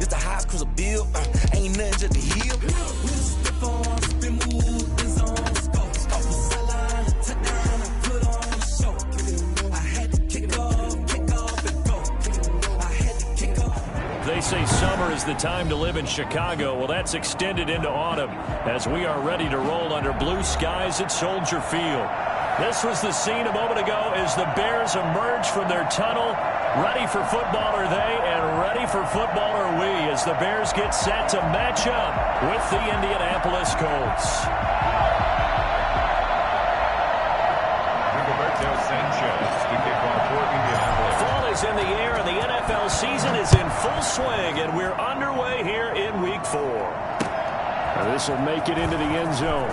It's the highest cruise a bill. Ain't nothing just to heal. Step on, spin, move, the zone, scope. Off the sideline, touchdown, and put on a show. I had to kick off and go. I had to kick off. They say summer is the time to live in Chicago. Well, that's extended into autumn as we are ready to roll under blue skies at Soldier Field. This was the scene a moment ago as the Bears emerge from their tunnel. Ready for football are they, and ready for football are we as the Bears get set to match up with the Indianapolis Colts. Rigoberto Sanchez to kick off for Indianapolis. Fall is in the air and the NFL season is in full swing, and we're underway here in Week 4. This will make it into the end zone.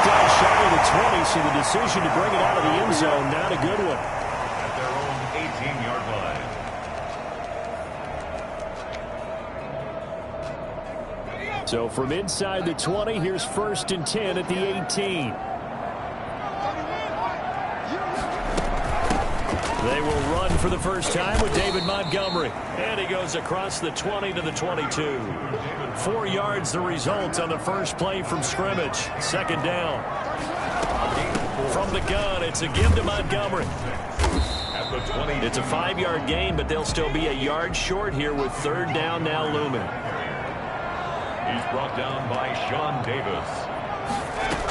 Down shy of the 20, so the decision to bring it out of the end zone, not a good one. At their own 18-yard line. So from inside the 20, here's 1st and 10 at the 18. They will run for the first time with David Montgomery. And he goes across the 20 to the 22. 4 yards the result on the first play from scrimmage. 2nd down. From the gun, it's a give to Montgomery. It's a 5-yard gain, but they'll still be a yard short here with 3rd down now looming. He's brought down by Sean Davis.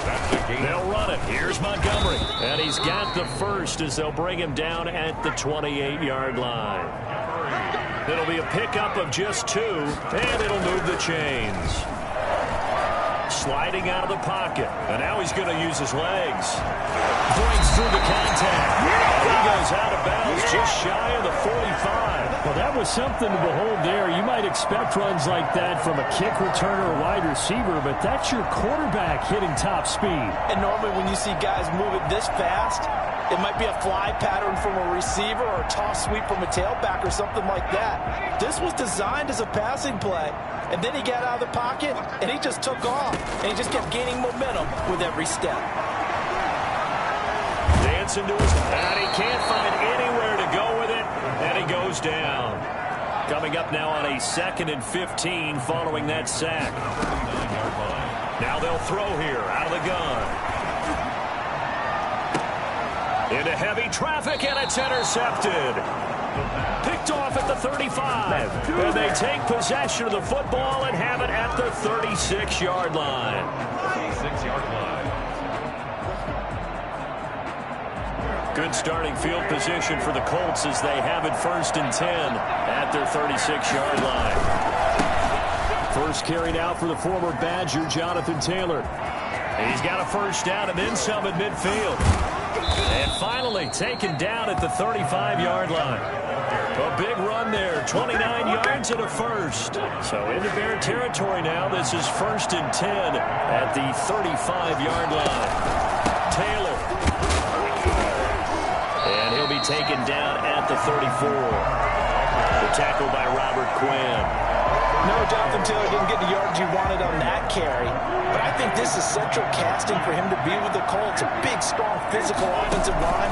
That's a gain. They'll run it. Here's Montgomery. And he's got the first as they'll bring him down at the 28-yard line. It'll be a pickup of just 2, and it'll move the chains. Sliding out of the pocket, and now he's going to use his legs. Points through the contact. He goes out of bounds just shy of the 45. Well, that was something to behold there. You might expect runs like that from a kick returner or wide receiver, but that's your quarterback hitting top speed. And normally when you see guys move it this fast, it might be a fly pattern from a receiver or a toss sweep from a tailback or something like that. This was designed as a passing play, and then he got out of the pocket, and he just took off, and he just kept gaining momentum with every step. Dancing to his and he can't find anywhere to go with it, and he goes down. Coming up now on a 2nd and 15 following that sack. Now they'll throw here out of the gun. Into heavy traffic, and it's intercepted. Picked off at the 35. And they take possession of the football and have it at the 36-yard line. 36-yard line. Good starting field position for the Colts as they have it 1st and 10 at their 36-yard line. First carry now for the former Badger, Jonathan Taylor. He's got a first down and then some at midfield. And finally taken down at the 35-yard line. A big run there, 29 yards and a first. So into Bear territory now. This is 1st and 10 at the 35-yard line. Taylor. And he'll be taken down at the 34. The tackle by Robert Quinn. No, Jonathan Taylor didn't get the yards he wanted on that carry, but I think this is central casting for him to be with the Colts. A big, strong, physical offensive line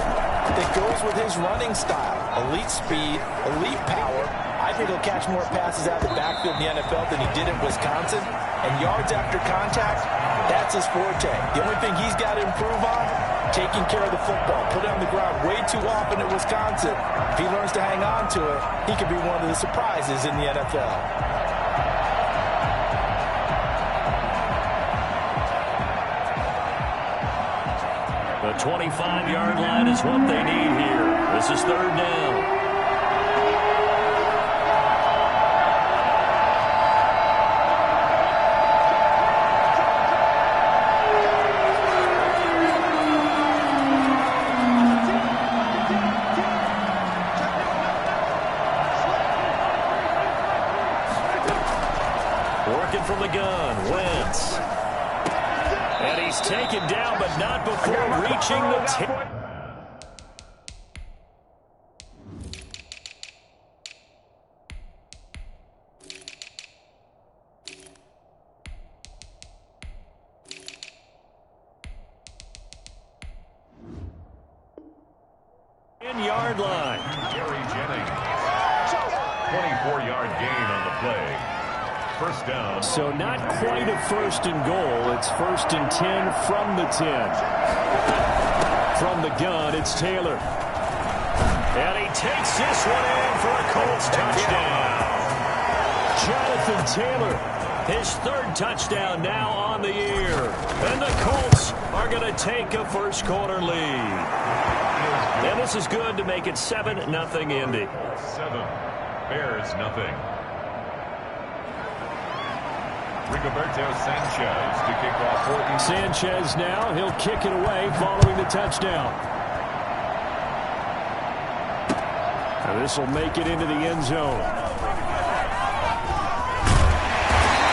that goes with his running style. Elite speed, elite power. I think he'll catch more passes out of the backfield in the NFL than he did in Wisconsin. And yards after contact, that's his forte. The only thing he's got to improve on, taking care of the football. Put it on the ground way too often at Wisconsin. If he learns to hang on to it, he could be one of the surprises in the NFL. The 25-yard line is what they need here. This is 3rd down. Working from the gun, Wentz. And he's taken down, but not before reaching the yard line. Gary Jennings. 24-yard gain on the play. First down. So not quite a first and goal. It's first and 10 from the 10. From the gun, it's Taylor. And he takes this one in for a Colts touchdown. Jonathan Taylor, his third touchdown now on the year. And the Colts are going to take a first quarter lead. And this is good to make it 7-0 Indy. 7. Bears nothing. Rigoberto Sanchez to kick off. Sanchez now, he'll kick it away following the touchdown. And this will make it into the end zone.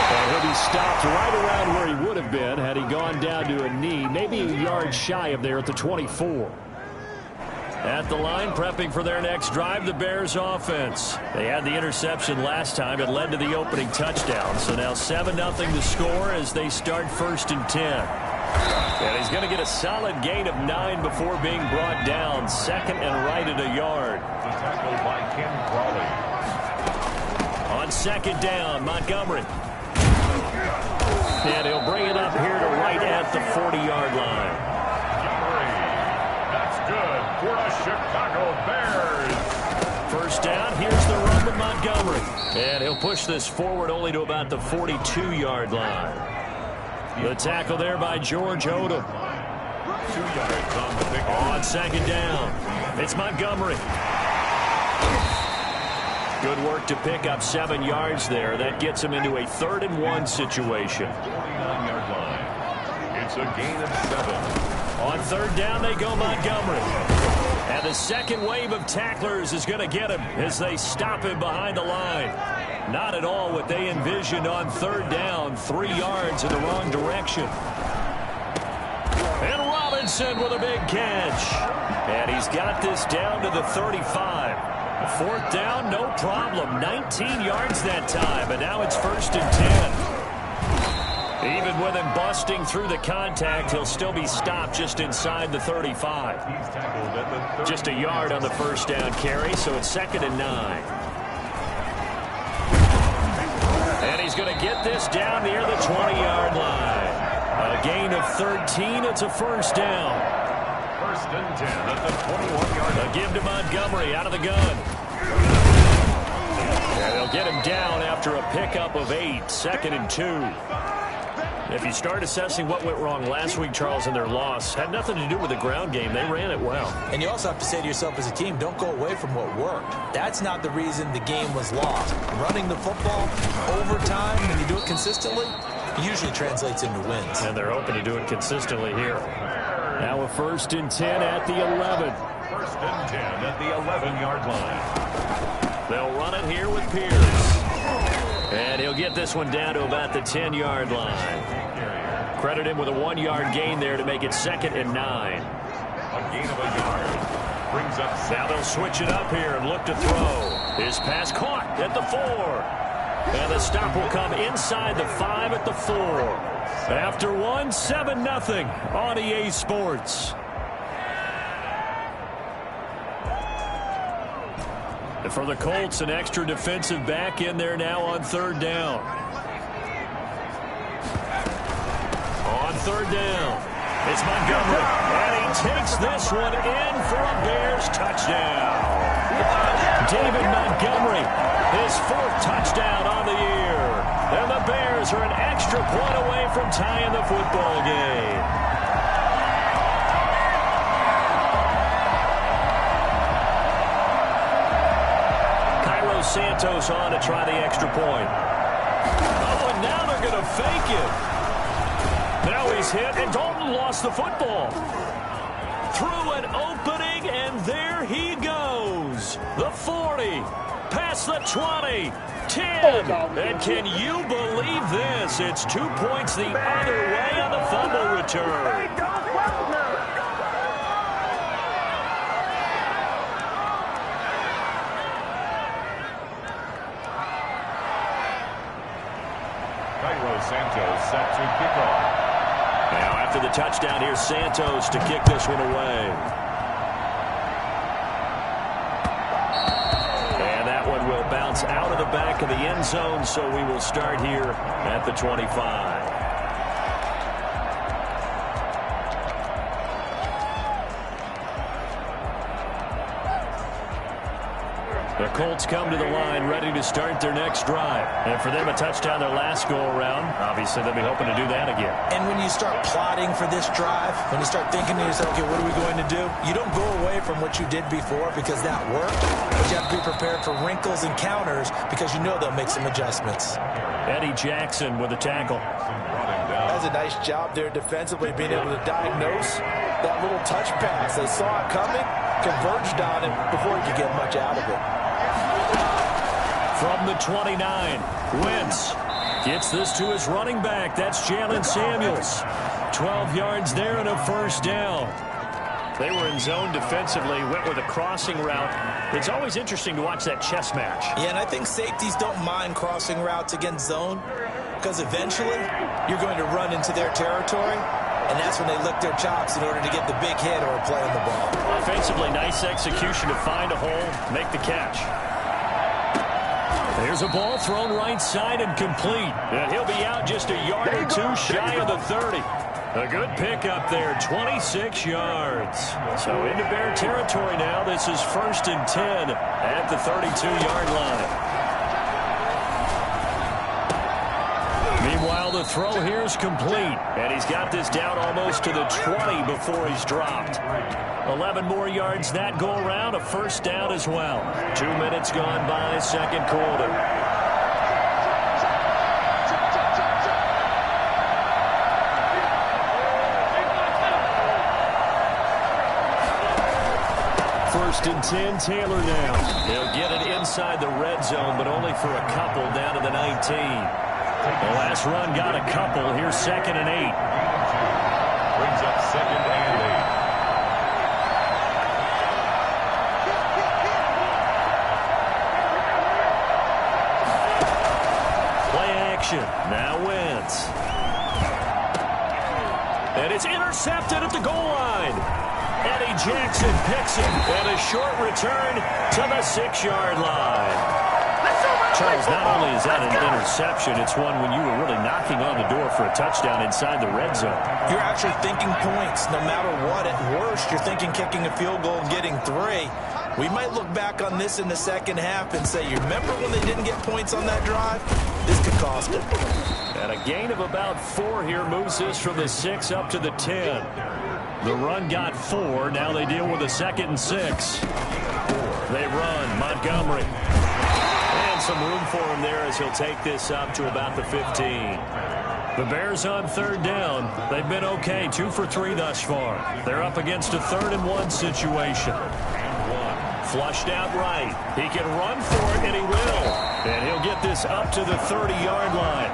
And he'll be stopped right around where he would have been had he gone down to a knee, maybe a yard shy of there at the 24. At the line, prepping for their next drive, the Bears offense. They had the interception last time. It led to the opening touchdown. So now 7-0 to score as they start first and 10. And he's going to get a solid gain of 9 before being brought down. Second and right at a yard. The tackle by Ken Crawley. On second down, Montgomery. And he'll bring it up here to right at the 40-yard line. Good for the Chicago Bears. First down, here's the run to Montgomery. And he'll push this forward only to about the 42-yard line. The tackle there by George Odom. 2 yards on the pick. On second down, it's Montgomery. Good work to pick up 7 yards there. That gets him into a 3rd and 1 situation. 49-yard line. It's a gain of 7. On third down, they go Montgomery. And the second wave of tacklers is going to get him as they stop him behind the line. Not at all what they envisioned on third down. 3 yards in the wrong direction. And Robinson with a big catch. And he's got this down to the 35. Fourth down, no problem. 19 yards that time. And now it's first and 10. Even with him busting through the contact, he'll still be stopped just inside the 35. He's tackled at the Just a yard on the first down carry, so it's 2nd and 9. And he's going to get this down near the 20-yard line. A gain of 13. It's a first down. First and 10 at the 21-yard line. A give to Montgomery out of the gun. And they'll get him down after a pickup of 8. 2nd and 2. If you start assessing what went wrong last week, Charles, in their loss, had nothing to do with the ground game. They ran it well. And you also have to say to yourself as a team, don't go away from what worked. That's not the reason the game was lost. Running the football, overtime, when you do it consistently, usually translates into wins. And they're hoping to do it consistently here. Now a first and 10 at the 11. First and 10 at the 11-yard line. They'll run it here with Pierce. And he'll get this one down to about the 10-yard line. Credit him with a 1-yard gain there to make it 2nd and 9. A gain of a yard. Brings up 7. Now they'll switch it up here and look to throw. His pass caught at the 4. And the stop will come inside the 5 at the 4. After 1, 7-0 on EA Sports. For the Colts, an extra defensive back in there now on third down. On third down, it's Montgomery. And he takes this one in for a Bears touchdown. David Montgomery, his 4th touchdown on the year. And the Bears are an extra point away from tying the football game. Santos on to try the extra point. Oh, and now they're going to fake it. Now he's hit, and Dalton lost the football. Through an opening, and there he goes. The 40, past the 20, 10. And can you believe this? It's 2 points the other way on the fumble return. Santos set to kick off. Now after the touchdown, here's Santos to kick this one away. And that one will will bounce out of the back of the end zone, so we will start here at the 25. The Colts come to the line ready to start their next drive. And for them, a touchdown their last go-around. Obviously, they'll be hoping to do that again. And when you start plotting for this drive, when you start thinking to yourself, okay, what are we going to do? You don't go away from what you did before because that worked. But you have to be prepared for wrinkles and counters because you know they'll make some adjustments. Eddie Jackson with a tackle. That's a nice job there defensively, being able to diagnose that little touch pass. They saw it coming, converged on it before he could get much out of it. From the 29, Wentz gets this to his running back. That's Jalen Samuels. 12 yards there and a first down. They were in zone defensively, went with a crossing route. It's always interesting to watch that chess match. Yeah, and I think safeties don't mind crossing routes against zone because eventually you're going to run into their territory, and that's when they lick their chops in order to get the big hit or play on the ball. Offensively, nice execution to find a hole, make the catch. There's a ball thrown right side and complete. And he'll be out just a yard or two shy of the 30. A good pickup there, 26 yards. So into Bear territory now. This is 1st and 10 at the 32-yard line. Meanwhile, the throw here is complete. And he's got this down almost to the 20 before he's dropped. 11 more yards that go around, a first down as well. 2 minutes gone by, second quarter. First and 10, Taylor now. They'll get it inside the red zone, but only for a couple down to the 19. The last run got a couple. Here's 2nd and 8. Brings up 2nd and 8. Now Wentz. And it's intercepted at the goal line. Eddie Jackson picks it. And a short return to the 6-yard line. Charles, not only is that an interception, it's one when you were really knocking on the door for a touchdown inside the red zone. You're actually thinking points no matter what. At worst, you're thinking kicking a field goal and getting 3. We might look back on this in the second half and say, you remember when they didn't get points on that drive? This could cost it. And a gain of about 4 here moves this from the 6 up to the 10. The run got 4. Now they deal with a 2nd and 6. They run. Montgomery. And some room for him there as he'll take this up to about the 15. The Bears on 3rd down. They've been okay. 2 for 3 thus far. They're up against a 3rd and 1 situation. Flushed out right. He can run for it, and he will. And he'll get this up to the 30-yard line.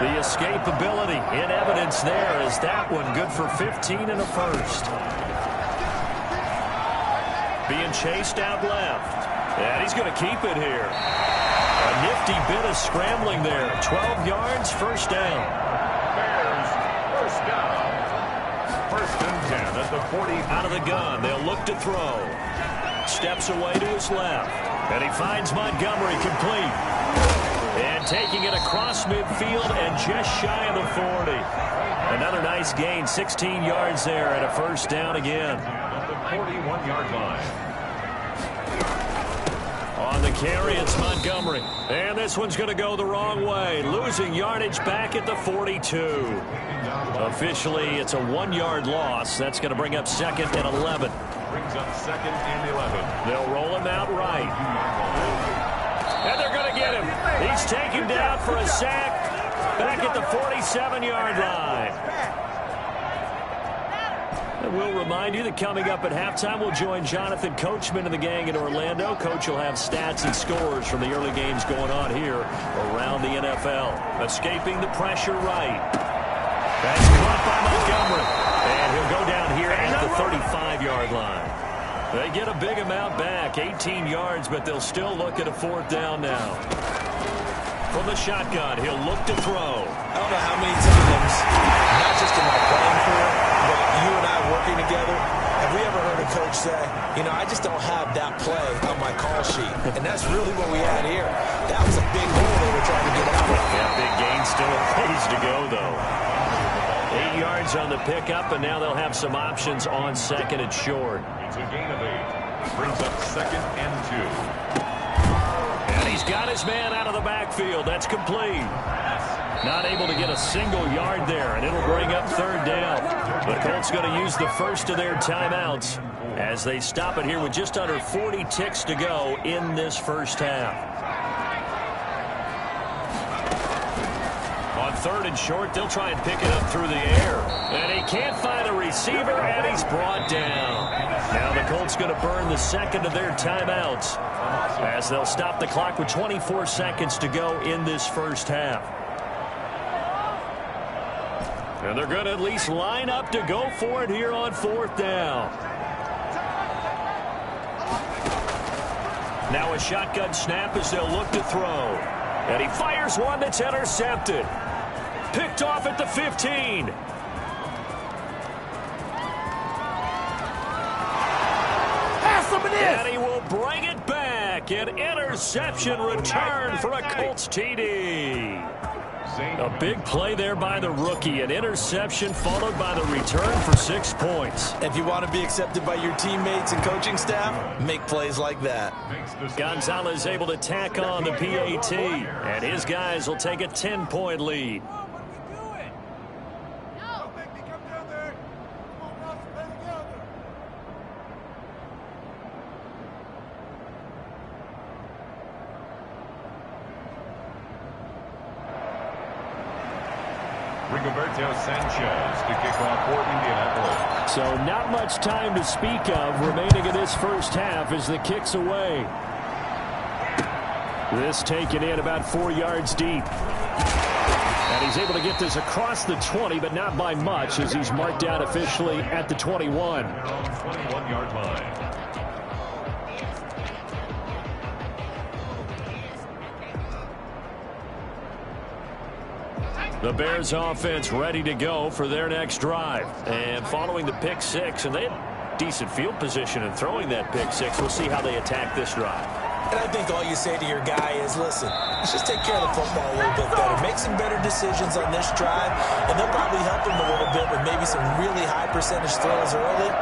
The escapability in evidence there is that one good for 15 and a first. Being chased out left. And he's going to keep it here. A nifty bit of scrambling there. 12 yards, first down. Bears, first down. 1st and 10 at the 40. Out of the gun, they'll look to throw. Steps away to his left. And he finds Montgomery complete. And taking it across midfield and just shy of the 40. Another nice gain, 16 yards there and a first down again. At the 41-yard line. On the carry, it's Montgomery. And this one's going to go the wrong way. Losing yardage back at the 42. Officially, it's a 1-yard loss. That's going to bring up 2nd and 11. Brings up 2nd and 11. They'll roll him out right. And they're going to get him. He's taken down for a sack back at the 47-yard line. And we'll remind you that coming up at halftime, we'll join Jonathan Coachman and the gang in Orlando. Coach will have stats and scores from the early games going on here around the NFL. Escaping the pressure right. That's caught by Montgomery. And he'll go down here at the 35-yard line. They get a big amount back, 18 yards, but they'll still look at a 4th down now. From the shotgun, he'll look to throw. I don't know how many times, not just in my playing career, but you and I working together, have we ever heard a coach say, you know, I just don't have that play on my call sheet. And that's really what we had here. yards on the pickup, and now they'll have some options on second and short. It's a gain of 8. Brings up 2nd and 2. And he's got his man out of the backfield. That's complete. Not able to get a single yard there, and it'll bring up 3rd down. The Colts going to use the first of their timeouts as they stop it here with just under 40 ticks to go in this first half. On 3rd and short, they'll try and pick it up through the air. And he can't find a receiver, and he's brought down. Now the Colts going to burn the second of their timeouts as they'll stop the clock with 24 seconds to go in this first half. And they're going to at least line up to go for it here on 4th down. Now a shotgun snap as they'll look to throw. And he fires one that's intercepted. Picked off at the 15. Pass him it is. And he will bring it back. An interception return for a Colts TD. A big play there by the rookie. An interception followed by the return for 6 points. If you want to be accepted by your teammates and coaching staff, make plays like that. Gonzalez able to tack on the PAT, and his guys will take a 10-point lead. Rigoberto Sanchez to kick off for Indianapolis. So not much time to speak of remaining in this first half as the kick's away. This taken in about 4 yards deep. And he's able to get this across the 20, but not by much as he's marked out officially at the 21. 21-yard line. The Bears offense ready to go for their next drive. And following the pick 6, and they had decent field position in throwing that pick 6. We'll see how they attack this drive. And I think all you say to your guy is, listen, let's just take care of the football a little bit better. Make some better decisions on this drive, and they'll probably help him a little bit with maybe some really high percentage throws early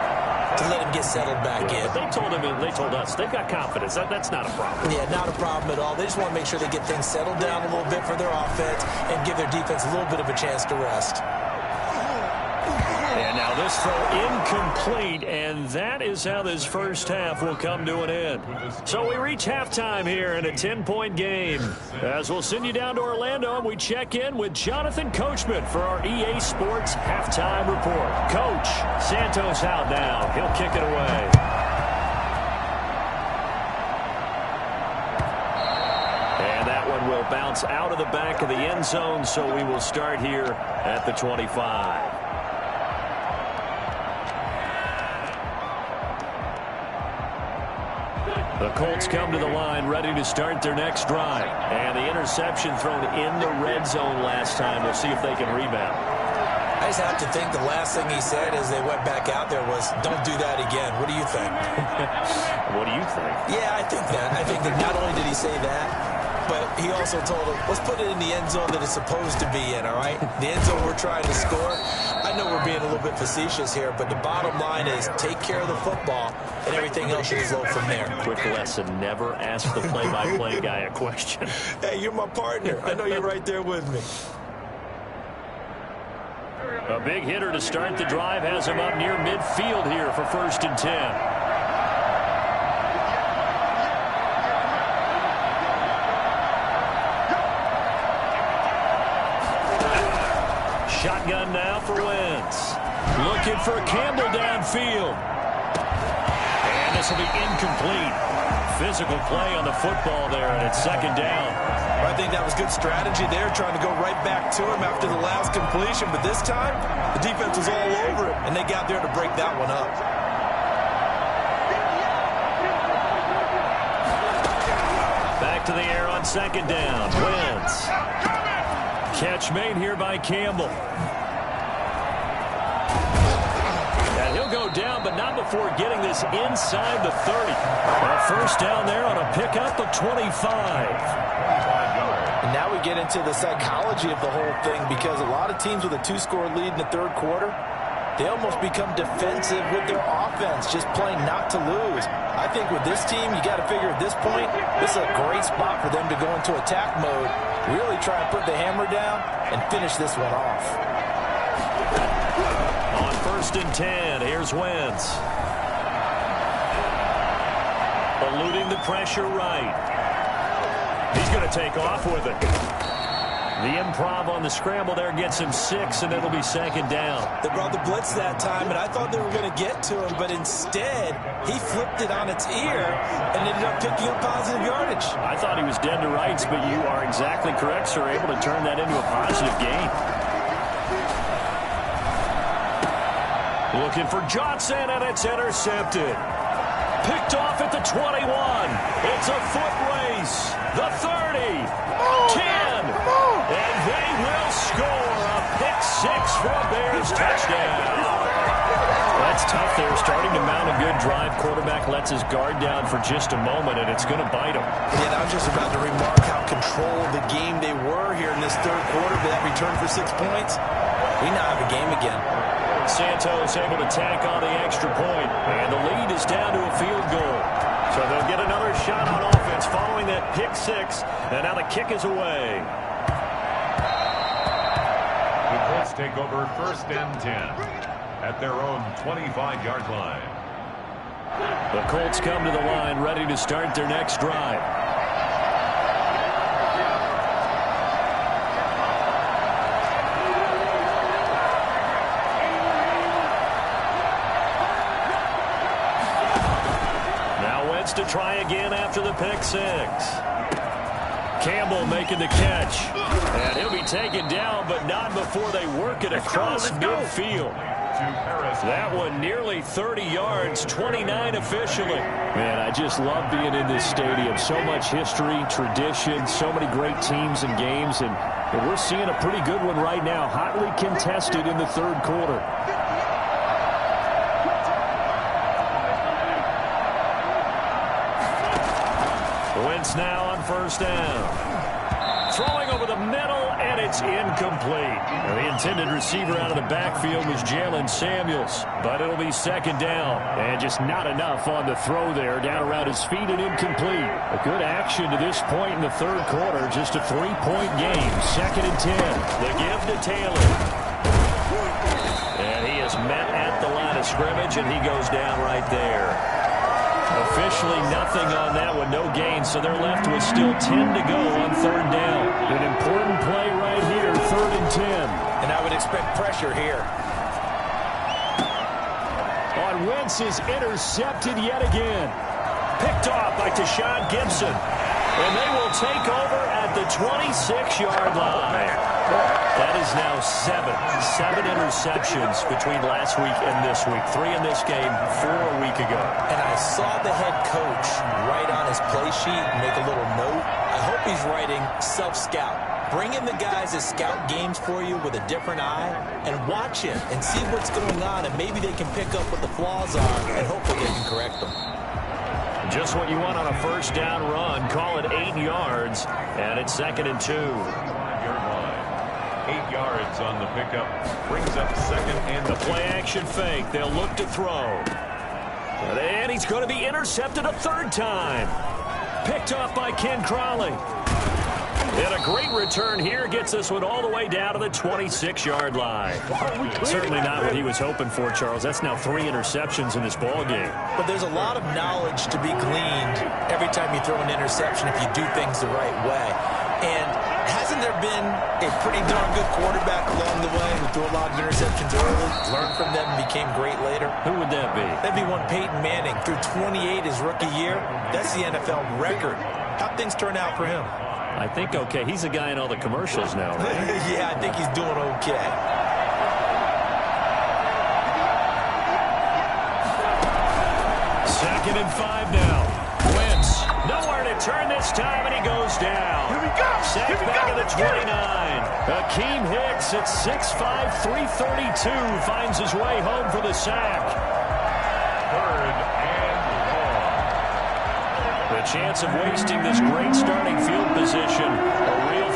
to let him get settled back in. But they told him, and they told us, they've got confidence. That's not a problem. Yeah, not a problem at all. They just want to make sure they get things settled down a little bit for their offense and give their defense a little bit of a chance to rest. And now this throw incomplete, and that is how this first half will come to an end. So we reach halftime here in a 10-point game. As we'll send you down to Orlando, and we check in with Jonathan Coachman for our EA Sports Halftime Report. Coach, Santos out now. He'll kick it away. And that one will bounce out of the back of the end zone, so we will start here at the 25. The Colts come to the line ready to start their next drive. And the interception thrown in the red zone last time. We'll see if they can rebound. I just have to think the last thing he said as they went back out there was, don't do that again. What do you think? What do you think? Yeah, I think that. I think that not only did he say that, but he also told him, let's put it in the end zone that it's supposed to be in, all right? The end zone we're trying to score. I know we're being a little bit facetious here, but the bottom line is take care of the football, and everything else should flow from there. Quick lesson, never ask the play-by-play guy a question. Hey, you're my partner. I know you're right there with me. A big hitter to start the drive has him up near midfield here for 1st and 10. Shotgun now for Wentz. Looking for Campbell downfield. And this will be incomplete. Physical play on the football there, and it's 2nd down. I think that was good strategy there, trying to go right back to him after the last completion. But this time, the defense was all over him, and they got there to break that one up. Back to the air on 2nd down. Wentz. Catch made here by Campbell. And he'll go down, but not before getting this inside the 30. A 1st down there on a pickup of 25. And now we get into the psychology of the whole thing, because a lot of teams with a 2-score lead in the third quarter, they almost become defensive with their offense, just playing not to lose. I think with this team, you got to figure at this point, this is a great spot for them to go into attack mode, really try and put the hammer down and finish this one off. On 1st and 10, here's Wentz. Eluding the pressure right. He's going to take off with it. The improv on the scramble there gets him 6, and it'll be 2nd down. They brought the blitz that time, and I thought they were going to get to him, but instead, he flipped it on its ear and ended up picking up positive yardage. I thought he was dead to rights, but you are exactly correct, sir, able to turn that into a positive gain. Looking for Johnson, and it's intercepted. Picked off at the 21. It's a foot race. The 30. 10. And they will score a pick-6 for a Bears touchdown. That's tough there. Starting to mount a good drive. Quarterback lets his guard down for just a moment, and it's going to bite him. Yeah, I was just about to remark how controlled the game they were here in this third quarter. But that return for 6 points, we now have a game again. Santos able to tack on the extra point, and the lead is down to a field goal. So they'll get another shot on offense following that pick-6, and now the kick is away. The Colts take over 1st and 10 at their own 25-yard line. The Colts come to the line ready to start their next drive. To try again after the pick-6. Campbell making the catch. And he'll be taken down, but not before they work it across midfield. That one nearly 30 yards, 29 officially. Man, I just love being in this stadium. So much history, tradition, so many great teams and games. And we're seeing a pretty good one right now, hotly contested in the third quarter. Wentz now on 1st down. Throwing over the middle, and it's incomplete. Now, the intended receiver out of the backfield was Jalen Samuels, but it'll be 2nd down. And just not enough on the throw there, down around his feet and incomplete. A good action to this point in the third quarter, just a 3-point game. 2nd and 10. The give to Taylor. And he is met at the line of scrimmage, and he goes down right there. Officially nothing on that one, no gain, so they're left with still 10 to go on 3rd down. An important play right here, 3rd and 10. And I would expect pressure here. On Wentz is intercepted yet again. Picked off by Tashawn Gibson. And they will take over at the 26-yard line. That is now 7 interceptions between last week and this week. 3 in this game, 4 a week ago. And I saw the head coach write on his play sheet, make a little note. I hope he's writing self-scout. Bring in the guys that scout games for you with a different eye and watch him and see what's going on, and maybe they can pick up what the flaws are, and hopefully they can correct them. Just what you want on a 1st down run. Call it 8 yards, and it's 2nd and 2. 8 yards on the pickup. Brings up 2nd and the play action fake. They'll look to throw. And he's going to be intercepted a 3rd time. Picked off by Ken Crawley. And a great return here gets this one all the way down to the 26-yard line. Certainly not what he was hoping for, Charles. That's now 3 interceptions in this ball game. But there's a lot of knowledge to be gleaned every time you throw an interception if you do things the right way. And hasn't there been a pretty darn good quarterback along the way who threw a lot of interceptions early, learned from them, and became great later? Who would that be? That'd be one Peyton Manning. Threw 28 his rookie year. That's the NFL record. How'd things turn out for him? I think okay. He's a guy in all the commercials now, right? Yeah, I think he's doing okay. 2nd and 5 now. Wentz, nowhere to turn this time, and he goes down. Here we go. Sacked back at the 29. Akeem Hicks at 6'5", 332 finds his way home for the sack. 3rd and long. The chance of wasting this great starting field position, a real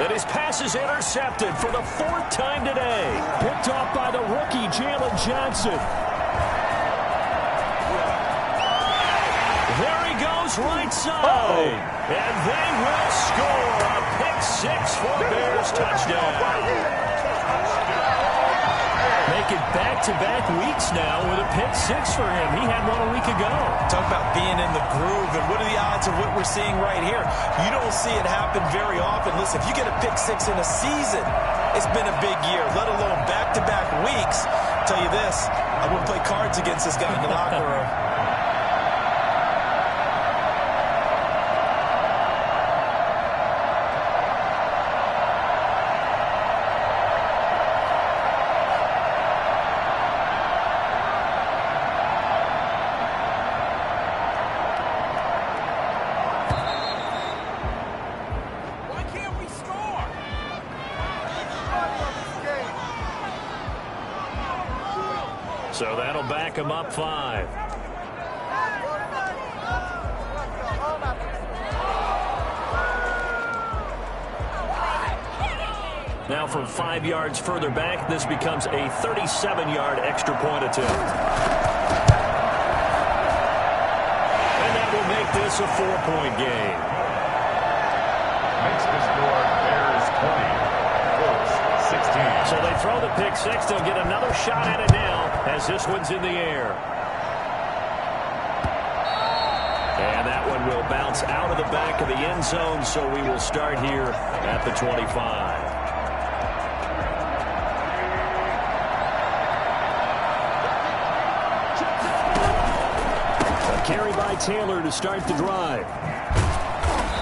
And his pass is intercepted for the 4th time today. Picked off by the rookie, Jalen Johnson. There he goes, right side. And they will score a pick 6 for the Bears touchdown. Make it back-to-back weeks now with a pick 6 for him. He had one a week ago. Talk about being in the groove, and what are the odds of what we're seeing right here? You don't see it happen very often. Listen, if you get a pick 6 in a season, it's been a big year, let alone back-to-back weeks. I'll tell you this, I wouldn't play cards against this guy in the locker room. So that'll back him up 5. Now from 5 yards further back, this becomes a 37-yard extra point attempt. And that will make this a 4-point game. Makes the score Bears 20, Colts 16. So they throw the pick 6. They'll get another shot at it now as this one's in the air. And that one will bounce out of the back of the end zone, so we will start here at the 25. A carry by Taylor to start the drive.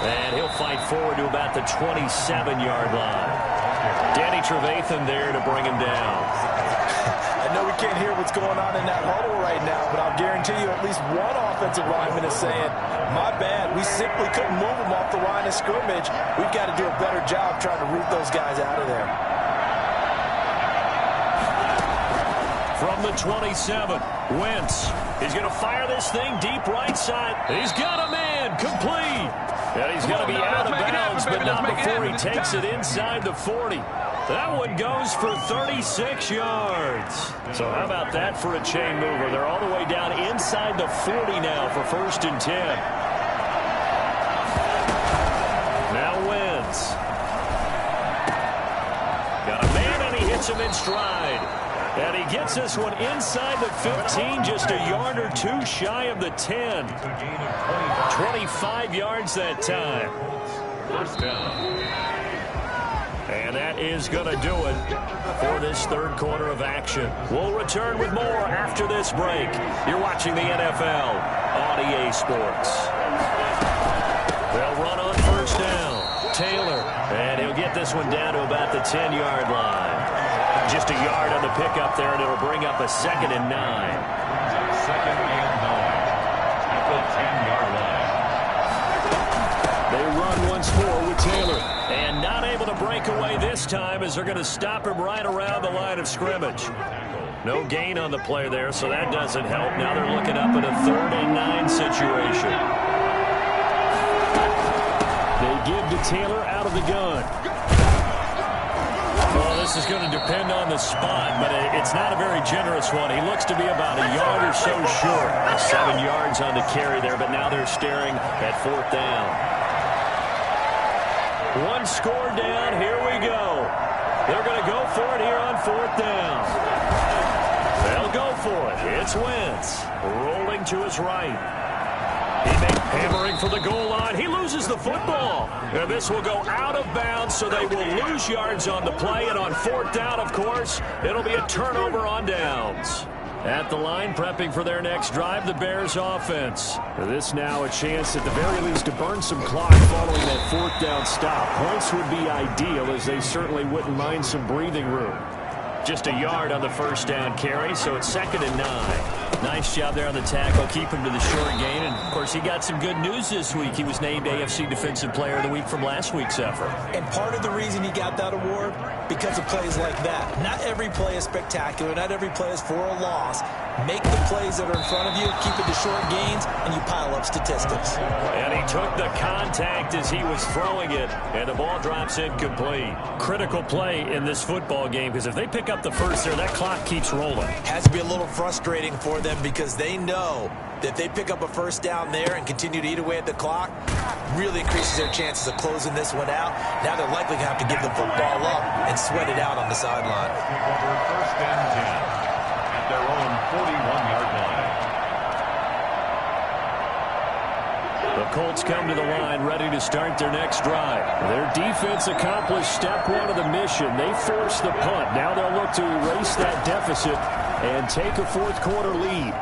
And he'll fight forward to about the 27-yard line. Danny Trevathan there to bring him down. I know we can't hear what's going on in that huddle right now, but I'll guarantee you at least one offensive lineman is saying, my bad, we simply couldn't move him off the line of scrimmage. We've got to do a better job trying to root those guys out of there. From the 27, Wentz. He's going to fire this thing deep right side. He's got a man, complete. And he's going to be out of bounds, but not before he takes it inside the 40. That one goes for 36 yards. So how about that for a chain mover? They're all the way down inside the 40 now for 1st and 10. Now Wentz. Got a man, and he hits him in stride. And he gets this one inside the 15, just a yard or 2 shy of the 10. 25 yards that time. 1st down. And that is going to do it for this 3rd quarter of action. We'll return with more after this break. You're watching the NFL on EA Sports. They'll run on 1st down. Taylor, and he'll get this one down to about the 10-yard line. Just a yard on the pickup there, and it'll bring up a 2nd and 9. 2nd and 9. At the 10-yard line. They run once more with Taylor. And not able to break away this time as they're going to stop him right around the line of scrimmage. No gain on the play there, so that doesn't help. Now they're looking up at a 3rd and 9 situation. They give to Taylor out of the gun. Well, this is going to depend on the spot, but it's not a very generous one. He looks to be about a yard or so short. 7 yards on the carry there, but now they're staring at 4th down. One score down. Here we go. They're going to go for it here on 4th down. They'll go for it. It's Wentz rolling to his right. Hammering for the goal line. He loses the football. And this will go out of bounds, so they will lose yards on the play. And on 4th down, of course, it'll be a turnover on downs. At the line, prepping for their next drive, the Bears offense. This now a chance at the very least to burn some clock following that 4th down stop. Points would be ideal, as they certainly wouldn't mind some breathing room. Just a yard on the 1st down carry, so it's 2nd and 9. Nice job there on the tackle. Keep him to the short gain. And, of course, he got some good news this week. He was named AFC Defensive Player of the Week from last week's effort. And part of the reason he got that award, because of plays like that. Not every play is spectacular. Not every play is for a loss. Make the plays that are in front of you, keep it to short gains, and you pile up statistics. And he took the contact as he was throwing it, and the ball drops incomplete. Critical play in this football game, because if they pick up the first there, that clock keeps rolling. Has to be a little frustrating for them because they know that if they pick up a first down there and continue to eat away at the clock, really increases their chances of closing this one out. Now they're likely going to have to give the football up and sweat it out on the sideline. First and 10. Their own 41-yard line. The Colts come to the line ready to start their next drive. Their defense accomplished step one of the mission. They forced the punt. Now they'll look to erase that deficit and take a fourth quarter lead.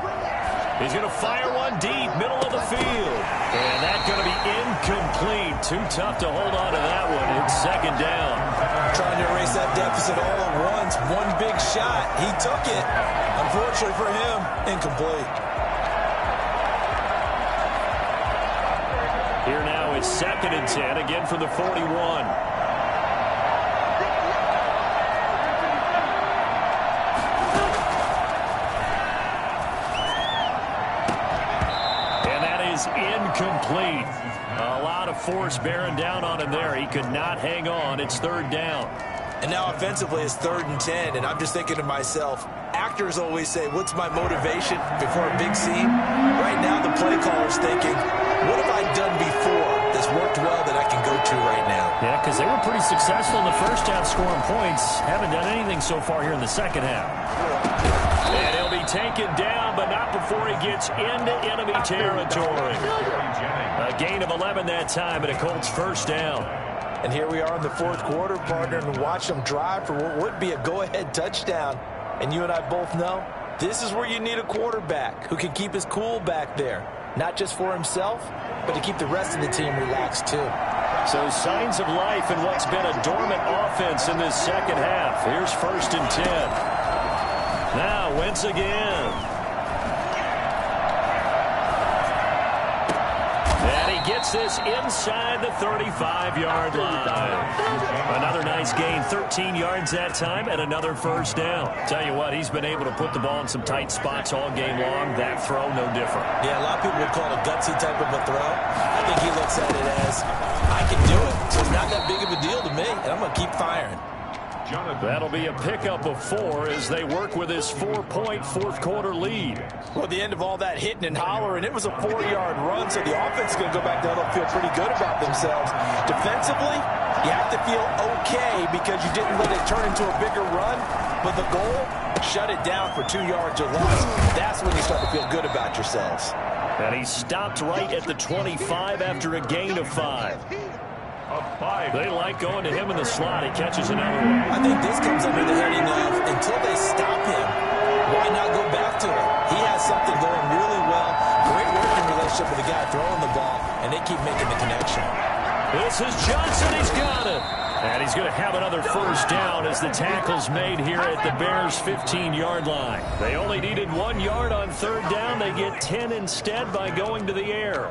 He's going to fire one deep, middle of the field. And that's going to be incomplete. Too tough to hold on to that one. It's second down. Trying to erase that deficit all at once. One big shot. He took it. Unfortunately for him, incomplete. Here now is second and 10, again from the 41. And that is incomplete. A lot of force bearing down on him there. He could not hang on. It's third down. And now offensively it's third and 10, and I'm just thinking to myself, actors always say, what's my motivation before a big scene? Right now the play caller's thinking, what have I done before that's worked well that I can go to right now? Yeah, because they were pretty successful in the first half scoring points. Haven't done anything so far here in the second half. And he'll be taken down, but not before he gets into enemy territory. A gain of 11 that time, and a Colts first down. And here we are in the fourth quarter, partner, and watch them drive for what would be a go-ahead touchdown. And you and I both know this is where you need a quarterback who can keep his cool back there. Not just for himself, but to keep the rest of the team relaxed too. So signs of life in what's been a dormant offense in this second half. Here's first and 10. Now Wentz again. Gets this inside the 35-yard line. Another nice gain, 13 yards that time, and another first down. Tell you what, he's been able to put the ball in some tight spots all game long. That throw, no different. Yeah, a lot of people would call it a gutsy type of a throw. I think he looks at it as, I can do it, so it's not that big of a deal to me, and I'm going to keep firing. That'll be a pickup of 4 as they work with this 4-point fourth quarter lead. Well, at the end of all that hitting and hollering, it was a 4-yard run, so the offense is going to go back there and feel pretty good about themselves. Defensively, you have to feel okay because you didn't let it turn into a bigger run, but the goal, shut it down for 2 yards or less. That's when you start to feel good about yourselves. And he stopped right at the 25 after a gain of 5. They like going to him in the slot. He catches another one. I think this comes under the heading of, until they stop him, why not go back to it? He has something going really well. Great working relationship with the guy throwing the ball, and they keep making the connection. This is Johnson. He's got it. And he's going to have another first down as the tackle's made here at the Bears' 15-yard line. They only needed 1 yard on third down. They get 10 instead by going to the air.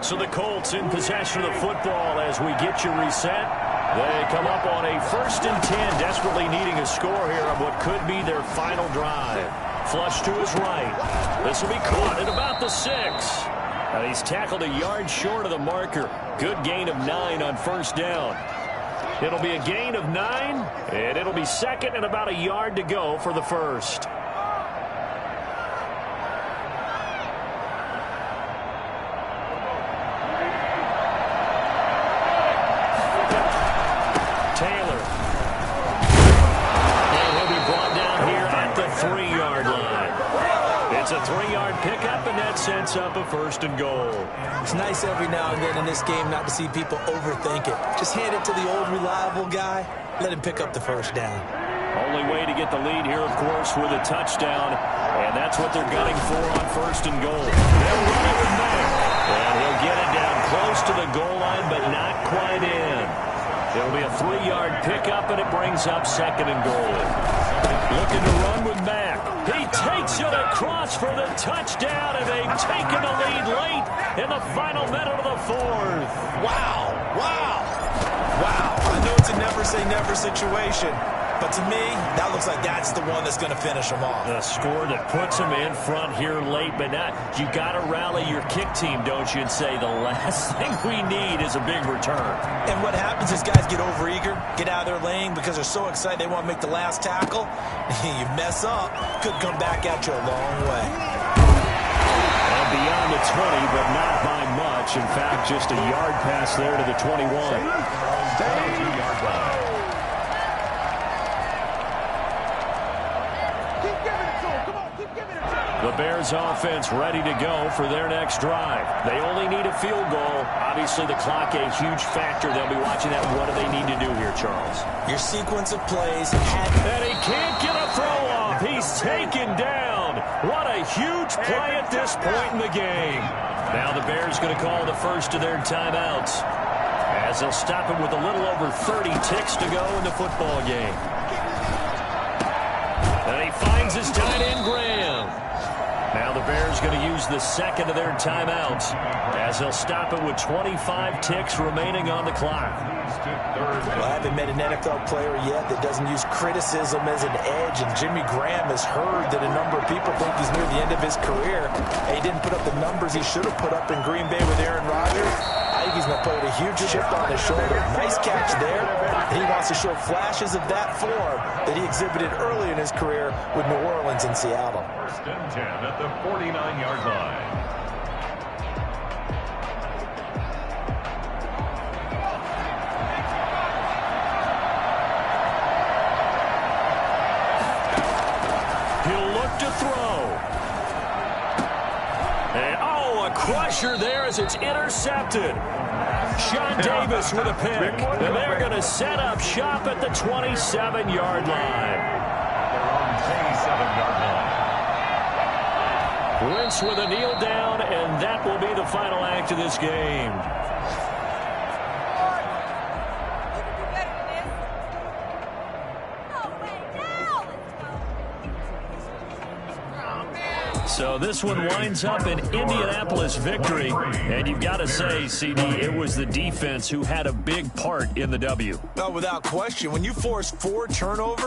So the Colts in possession of the football as we get you reset. They come up on a first and 10, desperately needing a score here on what could be their final drive. Flush to his right. This will be caught at about the 6. And he's tackled a yard short of the marker. Good gain of 9 on first down. It'll be a gain of 9, and it'll be second and about a yard to go for the first. It's a 3-yard pickup, and that sets up a first and goal. It's nice every now and then in this game not to see people overthink it. Just hand it to the old reliable guy. Let him pick up the first down. Only way to get the lead here, of course, with a touchdown. And that's what they're gunning for on first and goal. They'll run it with Mack. And he'll get it down close to the goal line, but not quite in. It'll be a 3-yard pickup, and it brings up second and goal. Looking to run with Mack. He takes it across for the touchdown, and they've taken the lead late in the final minute of the fourth. Wow. I know it's a never-say-never situation, But to me, that looks like that's the one that's going to finish them off. The score that puts them in front here late, but not. You got to rally your kick team, don't you, and say the last thing we need is a big return. And what happens is guys get overeager, get out of their lane because they're so excited they want to make the last tackle. You mess up, could come back at you a long way. And beyond the 20, but not by much. In fact, just a yard pass there to the 21. 2-yard line. The Bears offense ready to go for their next drive. They only need a field goal. Obviously, the clock a huge factor. They'll be watching that. What do they need to do here, Charles? Your sequence of plays. And he can't get a throw off. He's taken down. What a huge play at this point in the game. Now the Bears going to call the first of their timeouts, as they'll stop him with a little over 30 ticks to go in the football game. And he finds his tight end, Graham. Now the Bears going to use the second of their timeouts, as they'll stop it with 25 ticks remaining on the clock. Well, I haven't met an NFL player yet that doesn't use criticism as an edge, and Jimmy Graham has heard that a number of people think he's near the end of his career. He didn't put up the numbers he should have put up in Green Bay with Aaron Rodgers. I think he's going to put a huge chip on his shoulder. Nice catch there. And he wants to show flashes of that form that he exhibited early in his career with New Orleans and Seattle. First and 10 at the 49-yard line. He'll look to throw. And, oh, a crusher there as it's intercepted. Sean Davis with a pick. And they're going to set up shop at the 27-yard line. Their own 27-yard line. Wentz with a kneel down, and that will be the final act of this game. So this one winds up an Indianapolis victory. And you've got to say, CD, it was the defense who had a big part in the W. Well, without question, when you force 4 turnovers,